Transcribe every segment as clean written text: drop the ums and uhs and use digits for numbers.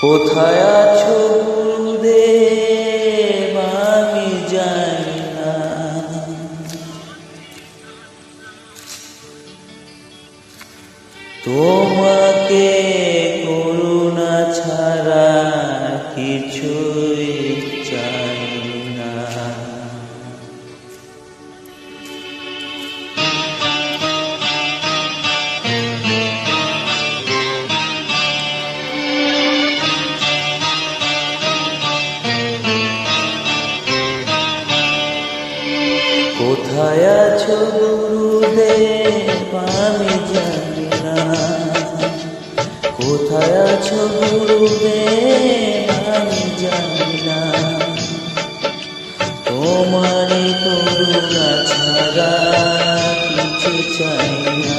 কোথায় আছো গুরুদেব আমি জানি না, তোমাকে করুণা ছাড়া কিছুই চাই না। কোথায় আছো গুরুদেব আমি জানি না, কোথায় আছো গুরুদেব আমি জানি না, তোমারই করুণা ছাড়া কিছু চাই না,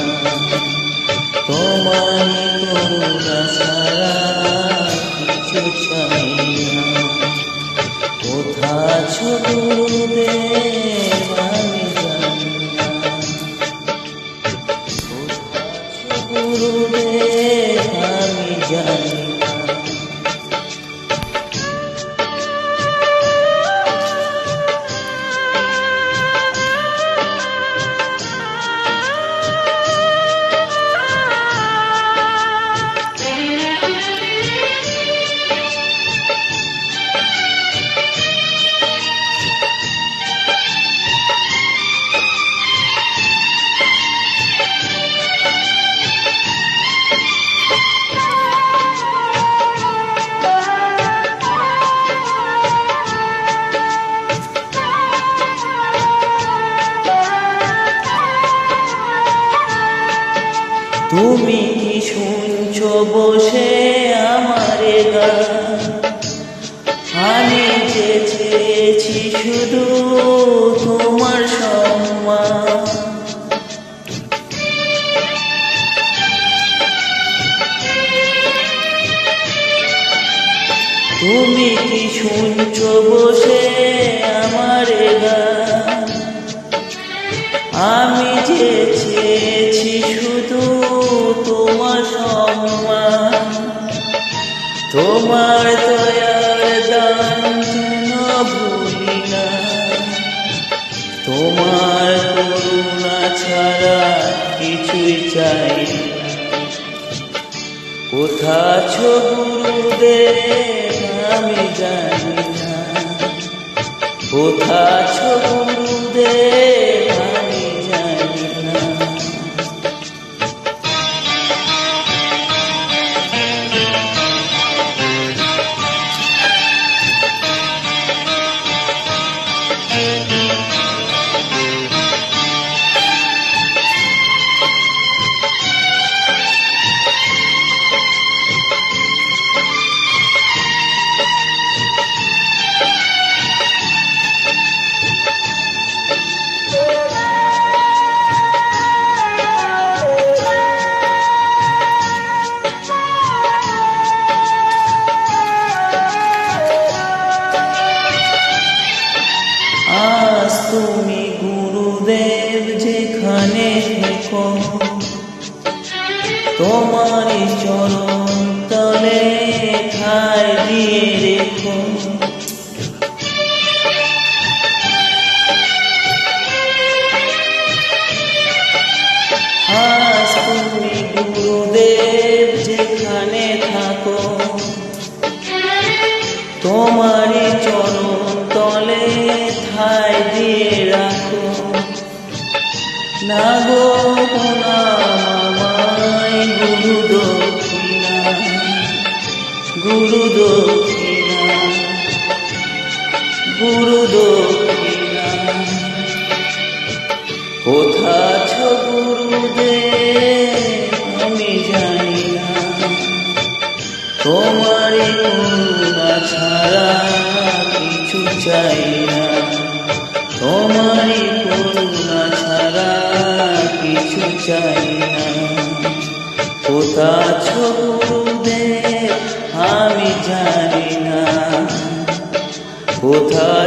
তোমারই করুণা ছাড়া কিছু চাই না। কোথায় আছো গুরুদেব আমি জানি না, কোথায় আছো গুরুদেব আমি জানি না। তুমি কি শুনছো বসে আমারে গান, আমি যে চেয়েছি শুধু তোমার সম্মান। তুমি কি শুনছো বসে আমারে গান, আমি যে চেয়েছি শুধু তোমার সম্মান। তোমার দয়ার দান যেন ভুলি না, তোমার করুণা ছাড়া কিছুই চাই না। কোথায় আছো গুরুদেব আমি জানি না, কোথায় আছো গুরুদেব আমি জানি না। আজ তুমি গুরুদেব যেখানে থেকো, তোমারই চরণ তলে ঠাঁই দিয়ে রেখো। আজ তুমি গুরুদেব যেখানে থাকো, তোমারই চরণ তলে ঠাঁই দিয়ে রাখো। না গো আমায় গুরু দক্ষিণা, গুরু দক্ষিণা, গুরু দক্ষিণা। কোথায় আছো গুরুদেব আমি জানি না, তোমারই করুণা ছাড়া কিছু চাই না, তোমারই করুণা ছাড়া কিছু চাই না। কোথায় আছো গুরুদেব আমি জানি না, কোথায়